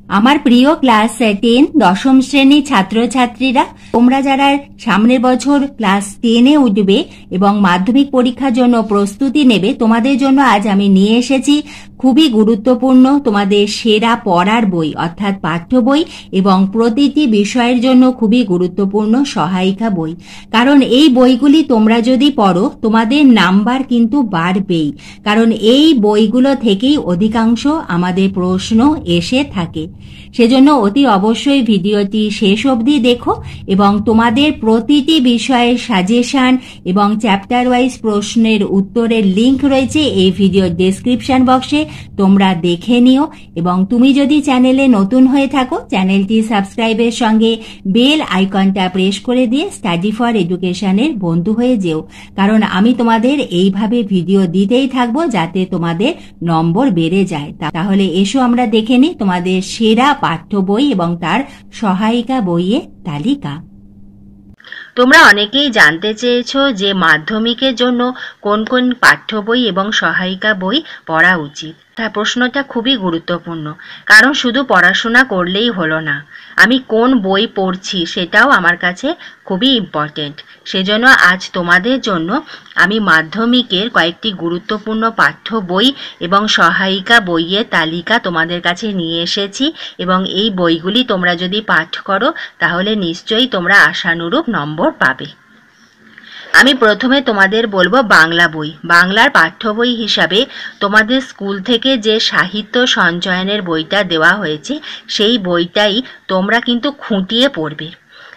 আমার প্রিয় ক্লাস 10 দশম শ্রেণীর ছাত্রছাত্রীরা, তোমরা যারা সামনের বছর ক্লাস 10-এ উঠবে এবং মাধ্যমিক পরীক্ষার জন্য প্রস্তুতি নেবে, তোমাদের জন্য আজ আমি নিয়ে এসেছি খুবই গুরুত্বপূর্ণ তোমাদের সেরা পড়ার বই অর্থাৎ পাঠ্য বই এবং প্রতিটি বিষয়ের জন্য খুবই গুরুত্বপূর্ণ সহায়িকা বই। কারণ এই বইগুলি তোমরা যদি পড়ো তোমাদের নাম্বার কিন্তু বাড়বেই, কারণ এই বইগুলো থেকেই অধিকাংশ আমাদের প্রশ্ন এসে থাকে। সেজন্য অতি অবশ্যই ভিডিওটি শেষ অবধি দেখো এবং তোমাদের প্রতিটি বিষয়ের সাজেশন এবং চ্যাপ্টার ওয়াইজ প্রশ্নের উত্তরের লিংক রয়েছে এই ভিডিওর ডেসক্রিপশন বক্সে, তোমরা দেখে নিও। এবং তুমি যদি চ্যানেলে নতুন হয়ে থাকো, চ্যানেলটি সাবস্ক্রাইবের সঙ্গে বেল আইকনটা প্রেস করে দিয়ে স্টাডি ফর এডুকেশনের বন্ধু হয়ে যেও, কারণ আমি তোমাদের এইভাবে ভিডিও দিতেই থাকবো যাতে তোমাদের নম্বর বেড়ে যায়। তাহলে এসো আমরা দেখে নিই তোমাদের সেরা পাঠ্য বই এবং তার সহায়িকা বইয়ের তালিকা। তোমরা অনেকেই জানতে চেয়েছো যে মাধ্যমিকের জন্য কোন কোন পাঠ্য বই এবং সহায়িকা বই পড়া উচিত। প্রশ্নটা খুবই গুরুত্বপূর্ণ, কারণ শুধু পড়াশোনা করলেই হলো না, আমি কোন বই পড়ছি সেটাও আমার কাছে খুবই ইম্পর্টেন্ট। সেজন্য আজ তোমাদের জন্য আমি মাধ্যমিকের কয়েকটি গুরুত্বপূর্ণ পাঠ্য বই এবং সহায়িকা বইয়ের তালিকা তোমাদের কাছে নিয়ে এসেছি এবং এই বইগুলি তোমরা যদি পাঠ করো তাহলে নিশ্চয়ই তোমরা আশানুরূপ নম্বর পাবে। আমি প্রথমে তোমাদের বলবো বাংলা বই। বাংলার পাঠ্য বই হিসাবে তোমাদের স্কুল থেকে যে সাহিত্য সঞ্চয়নের বইটা দেওয়া হয়েছে সেই বইটাই তোমরা কিন্তু খুঁটিয়ে পড়বে,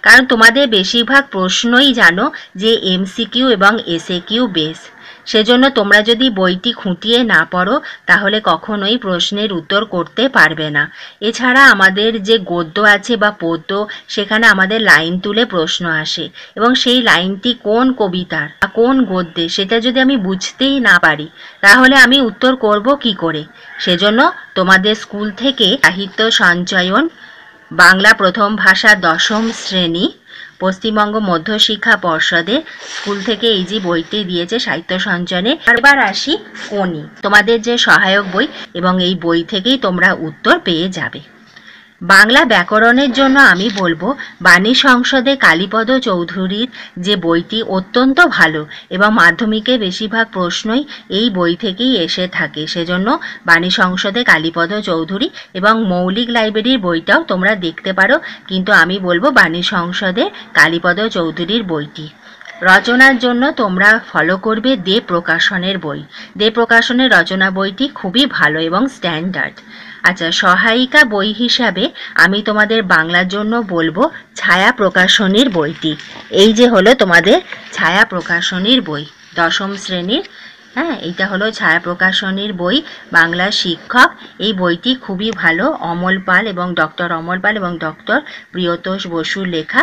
কারণ তোমাদের বেশিরভাগ প্রশ্নই জানো যে এমসিকিউ এবং এসএকিউ বেস। সেজন্য তোমরা যদি বইটি খুঁটিয়ে না পড়ো তাহলে কখনোই প্রশ্নের উত্তর করতে পারবে না। এছাড়া আমাদের যে গদ্য আছে বা পদ্য, সেখানে আমাদের লাইন তুলে প্রশ্ন আসে এবং সেই লাইনটি কোন কবিতার বা কোন গদ্যে সেটা যদি আমি বুঝতেই না পারি তাহলে আমি উত্তর করব কি করে। সেজন্য তোমাদের স্কুল থেকে সাহিত্য সঞ্চয়ন বাংলা প্রথম ভাষা দশম শ্রেণী পশ্চিমবঙ্গ মধ্যশিক্ষা পর্ষদের স্কুল থেকে এই যে বইটি দিয়েছে সাহিত্য সঞ্চয়নে। এবার আসি কোনি, তোমাদের যে সহায়ক বই, এবং এই বই থেকেই তোমরা উত্তর পেয়ে যাবে। বাংলা ব্যাকরণের জন্য আমি বলবো বাণী সংসদে কালীপদ চৌধুরীর যে বইটি অত্যন্ত ভালো এবং মাধ্যমিকে বেশিরভাগ প্রশ্নই এই বই থেকেই এসে থাকে। সেজন্য বাণী সংসদে কালীপদ চৌধুরী এবং মৌলিক লাইব্রেরির বইটাও তোমরা দেখতে পারো, কিন্তু আমি বলবো বাণী সংসদে কালীপদ চৌধুরীর বইটি। রচনার জন্য তোমরা ফলো করবে দে প্রকাশনের বই। দে প্রকাশনের রচনা বইটি খুবই ভালো এবং স্ট্যান্ডার্ড। আচ্ছা, সহায়িকা বই হিসাবে আমি তোমাদের বাংলার জন্য বলবো ছায়া প্রকাশনীর বইটি। এই যে হলো তোমাদের ছায়া প্রকাশনীর বই দশম শ্রেণীর। এইটা হলো ছায়া প্রকাশনীর বই, বাংলা শিক্ষক। এই বইটি খুবই ভালো, অমল পাল এবং ডক্টর অমল পাল এবং ডক্টর প্রিয়তোষ বসুর লেখা।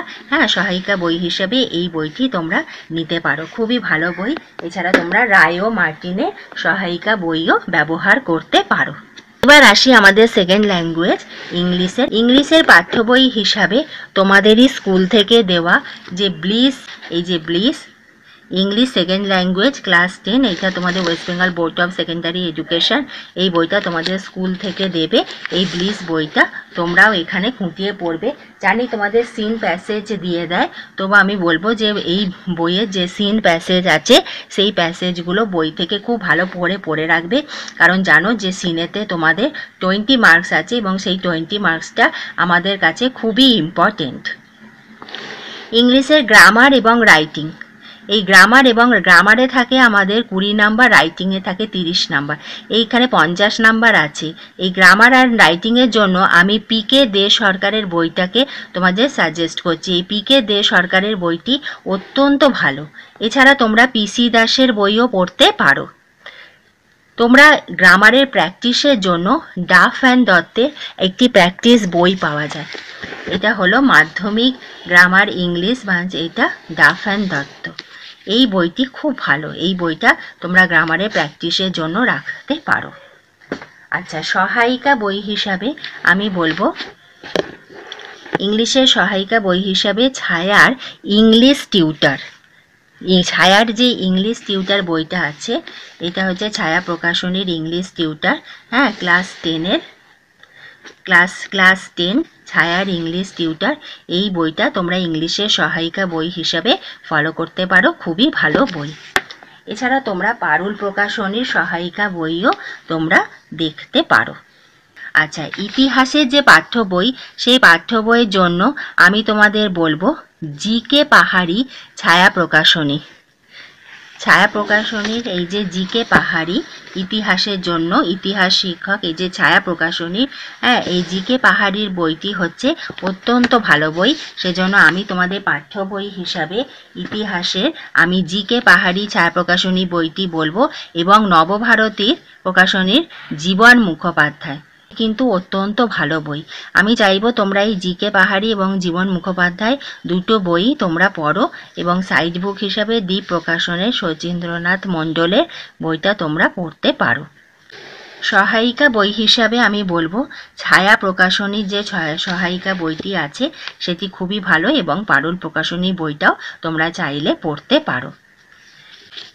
সহায়িকা বই হিসেবে এই বইটি তোমরা নিতে পারো, খুবই ভালো বই। এছাড়া তোমরা রায় ও মার্টিনের সহায়িকা বইও ব্যবহার করতে পারো। এবার আসি আমাদের সেকেন্ড ল্যাঙ্গুয়েজ ইংলিশের। ইংলিশের পাঠ্য বই হিসাবে তোমাদেরই স্কুল থেকে দেওয়া যে ব্লিস, এই যে bliss English second language class 10, এইটা তোমাদের West Bengal board of secondary education, এই বইটা তোমাদের স্কুল থেকে দেবে। এই ব্লিস বইটা তোমরাও এখানে খুঁটিয়ে পড়বে। জানি তোমাদের সিন প্যাসেজ দিয়ে দেয়, তবু আমি বলবো যে এই বইয়ের যে সিন প্যাসেজ আছে সেই প্যাসেজগুলো বই থেকে খুব ভালো পড়ে রাখবে, কারণ জানো যে সিনেতে তোমাদের 20 মার্কস আছে এবং সেই 20 মার্কসটা আমাদের কাছে খুবই ইম্পর্টেন্ট। ইংলিশের গ্রামার এবং রাইটিং, এই গ্রামার এবং গ্রামারে থাকে আমাদের 20 নাম্বার, রাইটিংয়ে থাকে 30 নাম্বার, এইখানে 50 নাম্বার আছে। এই গ্রামার আর রাইটিংয়ের জন্য আমি পিকে দে সরকারের বইটাকে তোমাদের সাজেস্ট করছি। এই পিকে দে সরকারের বইটি অত্যন্ত ভালো। এছাড়া তোমরা পিসি দাসের বইও পড়তে পারো। তোমরা গ্রামারের প্র্যাকটিসের জন্য ডাফ অ্যান্ড দত্তের একটি প্র্যাকটিস বই পাওয়া যায়। এটা হলো মাধ্যমিক গ্রামার ইংলিশ ব্রাঞ্চ, এটা ডাফ অ্যান্ড দত্ত। এই বইটি খুব ভালো, এই বইটা তোমরা গ্রামারের প্র্যাকটিসের জন্য রাখতে পারো। আচ্ছা, সহায়িকা বই হিসাবে আমি বলবো ইংলিশের সহায়িকা বই হিসাবে ছায়ার ইংলিশ টিউটার। এই ছায়ার যে ইংলিশ টিউটার বইটা আছে, এটা হচ্ছে ছায়া প্রকাশনীর ইংলিশ টিউটার, ক্লাস 10-এর। ক্লাস 10 ছায়ার ইংলিশ টিউটর, এই বইটা তোমরা ইংলিশের সহায়িকা বই হিসাবে ফলো করতে পারো, খুবই ভালো বই। এছাড়া তোমরা পারুল প্রকাশনীর সহায়িকা বইও তোমরা দেখতে পারো। আচ্ছা, ইতিহাসের যে পাঠ্য বই, সেই পাঠ্য বইয়ের জন্য আমি তোমাদের বলবো জিকে পাহাড়ি ছায়া প্রকাশনী। ছায়া প্রকাশনীর এই যে জিকে পাহাড়ি ইতিহাসের জন্য, ইতিহাস শিক্ষক এই যে ছায়া প্রকাশনীর, এই জিকে পাহাড়ির বইটি হচ্ছে অত্যন্ত ভালো বই। সেজন্য আমি তোমাদের পাঠ্য বই হিসাবে ইতিহাসের আমি জিকে পাহাড়ি ছায়া প্রকাশনী বইটি বলবো, এবং নবভারতীর প্রকাশনীর জীবন মুখোপাধ্যায় কিন্তু অত্যন্ত ভালো বই। আমি চাইবো তোমরা এই জিকে পাহাড়ি এবং জীবন মুখোপাধ্যায় দুটো বই তোমরা পড়ো, এবং সাইড বুক হিসাবে দ্বীপ প্রকাশনের শচীন্দ্রনাথ মণ্ডলের বইটা তোমরা পড়তে পারো। সহায়িকা বই হিসাবে আমি বলবো ছায়া প্রকাশনীর যে সহায়িকা বইটি আছে সেটি খুবই ভালো, এবং পারুল প্রকাশনী বইটাও তোমরা চাইলে পড়তে পারো।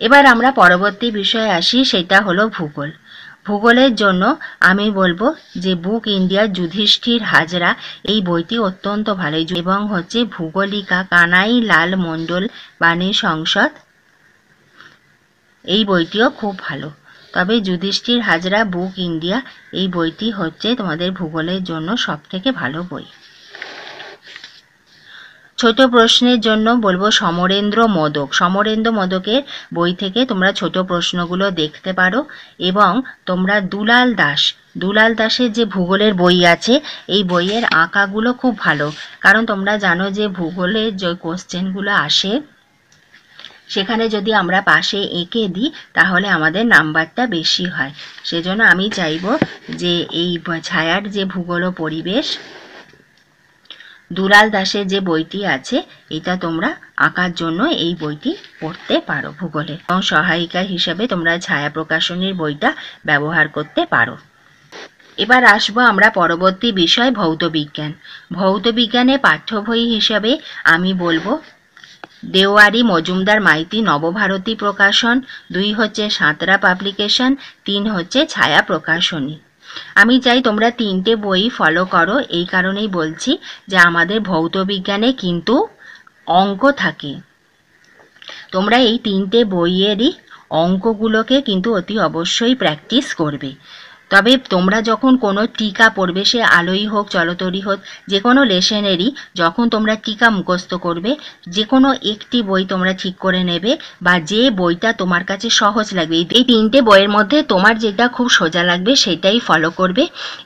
এবার আমরা পরবর্তী বিষয়ে আসি, সেটা হলো ভূগোল। ভূগোলের জন্য আমি বলবো যে বুক ইন্ডিয়ার যুধিষ্ঠির হাজরা এই বইটি অত্যন্ত ভালো, এবং হচ্ছে ভূগোলিকা কানাই লাল মণ্ডল বাণী সংসদ এই বইটিও খুব ভালো। তবে যুধিষ্ঠির হাজরা বুক ইন্ডিয়া এই বইটি হচ্ছে তোমাদের ভূগোলের জন্য সবথেকে ভালো বই। ছোট প্রশ্নের জন্য বলবো সমরেন্দ্র মোদক। সমরেন্দ্র মোদকের বই থেকে তোমরা ছোট প্রশ্নগুলো দেখতে পারো, এবং তোমরা দুলাল দাসের যে ভূগোলের বই আছে এই বইয়ের আঁকাগুলো খুব ভালো, কারণ তোমরা জানো যে ভূগোলের যে কোশ্চেনগুলো আসে সেখানে যদি আমরা পাশে এঁকে দিই তাহলে আমাদের নাম্বারটা বেশি হয়। সেজন্য আমি চাইবো যে এই ছায়ার যে ভূগোল ও পরিবেশ দুলাল দাসের যে বইটি আছে এটা তোমরা আঁকার জন্য এই বইটি পড়তে পারো ভূগোলে, এবং সহায়িকা হিসেবে তোমরা ছায়া প্রকাশনীর বইটা ব্যবহার করতে পারো। এবার আসবো আমরা পরবর্তী বিষয় ভৌত বিজ্ঞান। ভৌত বিজ্ঞানে পাঠ্য বই হিসাবে আমি বলবো দেওয়ারি মজুমদার মাইতি নবভারতী প্রকাশন, 2 হচ্ছে সাঁতরা পাবলিকেশন, 3 হচ্ছে ছায়া প্রকাশনী। আমি চাই তোমরা 3টে বই ফলো করো, এই কারণেই বলছি যে আমাদের ভৌত বিজ্ঞানে কিন্তু অঙ্ক থাকে। তোমরা এই 3টে বইয়েরই অঙ্কগুলোকে কিন্তু অতি অবশ্যই প্র্যাকটিস করবে। তবে তোমরা যখন কোনো টিকা পড়বে, সে আলোই হোক চলতরি হোক, যে কোনো লেসনেরই যখন তোমরা টিকা মুখস্থ করবে, যে কোনো একটি বই তোমরা ঠিক করে নেবে, বা যে বইটা তোমার কাছে সহজ লাগবে। এই 3টে বইয়ের মধ্যে তোমার যেটা খুব সোজা লাগবে সেটাই ফলো করবে,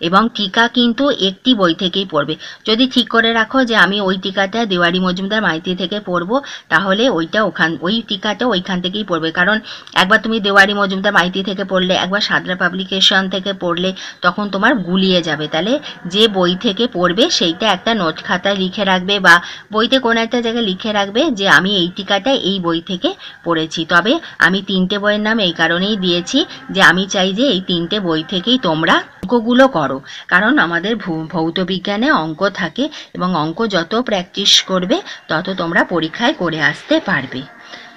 এবং টিকা কিন্তু একটি বই থেকেই পড়বে। যদি ঠিক করে রাখো যে আমি ওই টিকাটা দেওয়ারি মজুমদার মাইতি থেকে পড়বো, তাহলে ওই টিকাটা ওইখান থেকেই পড়বে। কারণ একবার তুমি দেওয়ারি মজুমদার মাইতি থেকে পড়লে, একবার সাঁতরা পাবলিকেশন থেকে পড়লে তখন তোমার গুলিয়ে যাবে। তাহলে যে বই থেকে পড়বে সেইটা একটা নোট খাতায় লিখে রাখবে, বা বইতে কোনো একটা জায়গায় লিখে রাখবে যে আমি এই টিকাটা এই বই থেকে পড়েছি। তবে আমি 3টে বইয়ের নাম এই কারণেই দিয়েছি যে আমি চাই যে এই 3টে বই থেকেই তোমরা অঙ্কগুলো করো, কারণ আমাদের ভৌত বিজ্ঞানে অঙ্ক থাকে, এবং অঙ্ক যত প্র্যাকটিস করবে তত তোমরা পরীক্ষায় করে আসতে পারবে।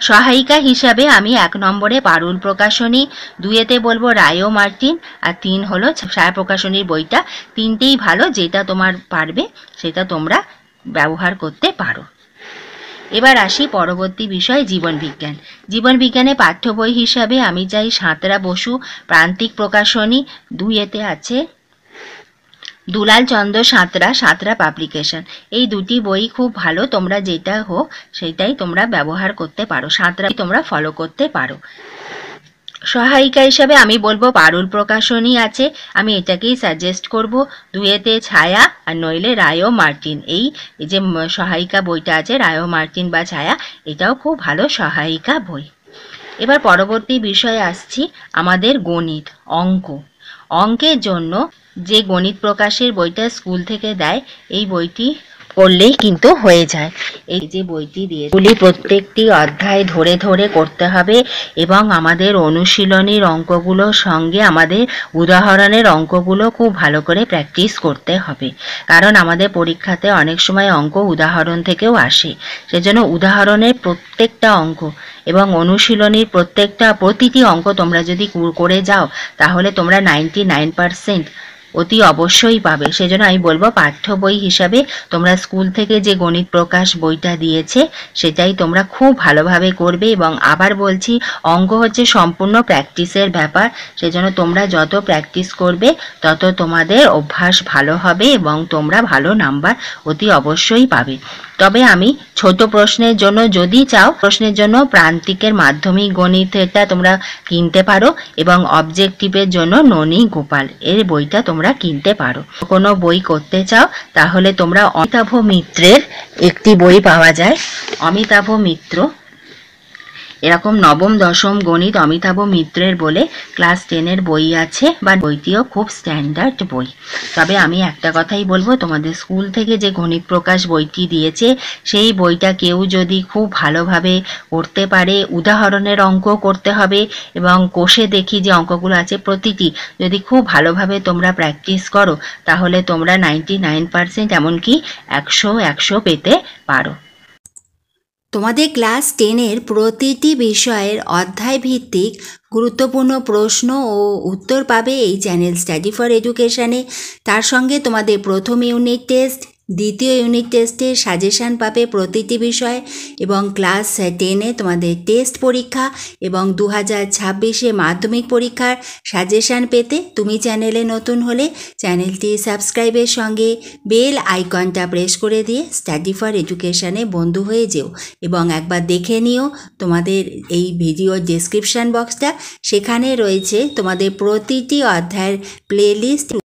সহায়িকা হিসাবে আমি 1 নম্বরে পারুল প্রকাশনী, 2-তে বলবো রায়ো মার্টিন, আর 3 হলো ছায়া প্রকাশনীর বইটা। 3টেই ভালো, যেটা তোমার পারবে সেটা তোমরা ব্যবহার করতে পারো। এবার আসি পরবর্তী বিষয় জীবন বিজ্ঞান। জীবন বিজ্ঞানে পাঠ্য বই হিসাবে আমি চাই সাঁতরা বসু প্রান্তিক প্রকাশনী, 2-তে আছে দুলাল চন্দ্র সাঁতরা পাবলিকেশন। এই দুটি বই খুব ভালো, তোমরা যেটা হোক সেটাই তোমরা ব্যবহার করতে পারো, সাঁতরা তোমরা ফলো করতে পারো। সহায়িকা হিসাবে আমি বলবো পারুল প্রকাশনী আছে, আমি এটাকেই সাজেস্ট করব। 2-তে ছায়া, আর নইলে রায়ো মার্টিন। এই যে সহায়িকা বইটা আছে রায়ো মার্টিন বা ছায়া, এটাও খুব ভালো সহায়িকা বই। এবার পরবর্তী বিষয়ে আসছি আমাদের গণিত, অঙ্কের জন্য যে গণিত প্রকাশের বইটা স্কুল থেকে দেয় এই বইটি পড়লেই কিন্তু হয়ে যায়। এই যে বইটি দিয়েছে প্রত্যেকটি অধ্যায় ধরে ধরে করতে হবে, এবং আমাদের অনুশীলনীর অঙ্কগুলোর সঙ্গে আমাদের উদাহরণের অঙ্কগুলো খুব ভালো করে প্র্যাকটিস করতে হবে, কারণ আমাদের পরীক্ষাতে অনেক সময় অঙ্ক উদাহরণ থেকেও আসে। সেজন্য উদাহরণের প্রত্যেকটা অঙ্ক এবং অনুশীলনীর প্রতিটি অঙ্ক তোমরা যদি করে যাও তাহলে তোমরা 99% অতি অবশ্যই পাবে। সেজন্য আমি বলবো পাঠ্য বই হিসাবে তোমরা স্কুল থেকে যে গণিত প্রকাশ বইটা দিয়েছে সেটাই তোমরা খুব ভালোভাবে করবে। এবং আবার বলছি, অঙ্ক হচ্ছে সম্পূর্ণ প্র্যাকটিসের ব্যাপার, সেজন্য তোমরা যত প্র্যাকটিস করবে তত তোমাদের অভ্যাস ভালো হবে এবং তোমরা ভালো নাম্বার অতি অবশ্যই পাবে। তবে আমি ছোট প্রশ্নের জন্য, যদি চাও প্রশ্নের জন্য প্রান্তিকের মাধ্যমিক গণিত এটা তোমরা কিনতে পারো, এবং অবজেক্টিভের জন্য ননী গোপাল এর বইটা তোমরা কিনতে পারো। কোনো বই করতে চাও তাহলে তোমরা অমিতাভ মিত্রের একটি বই পাওয়া যায়, অমিতাভ মিত্র, এরকম নবম দশম গণিত অমিতাভ মিত্রের বলে ক্লাস 10-এর বই আছে, বা বইটিও খুব স্ট্যান্ডার্ড বই। তবে আমি একটা কথাই বলবো, তোমাদের স্কুল থেকে যে গণিত প্রকাশ বইটি দিয়েছে সেই বইটা কেউ যদি খুব ভালোভাবে করতে পারে, উদাহরণের অঙ্ক করতে হবে এবং কোষে দেখি যে অঙ্কগুলো আছে প্রতিটি যদি খুব ভালোভাবে তোমরা প্র্যাকটিস করো তাহলে তোমরা 99% এমনকি 100 পেতে পারো। তোমাদের ক্লাস 10-এর প্রতিটি বিষয়ের অধ্যায় ভিত্তিক গুরুত্বপূর্ণ প্রশ্ন ও উত্তর পাবে এই চ্যানেল স্টাডি ফর এডুকেশনে। তার সঙ্গে তোমাদের প্রথম ইউনিট টেস্ট, দ্বিতীয় ইউনিট টেস্টের সাজেশান পাবে প্রতিটি বিষয়, এবং ক্লাস 10-এ তোমাদের টেস্ট পরীক্ষা এবং 2026-এ মাধ্যমিক পরীক্ষার সাজেশান পেতে তুমি চ্যানেলে নতুন হলে চ্যানেলটি সাবস্ক্রাইবের সঙ্গে বেল আইকনটা প্রেস করে দিয়ে স্টাডি ফর এডুকেশনে বন্ধু হয়ে যেও, এবং একবার দেখে নিও তোমাদের এই ভিডিওর ডেসক্রিপশান বক্সটা, সেখানে রয়েছে তোমাদের প্রতিটি অধ্যায়ের প্লেলিস্ট।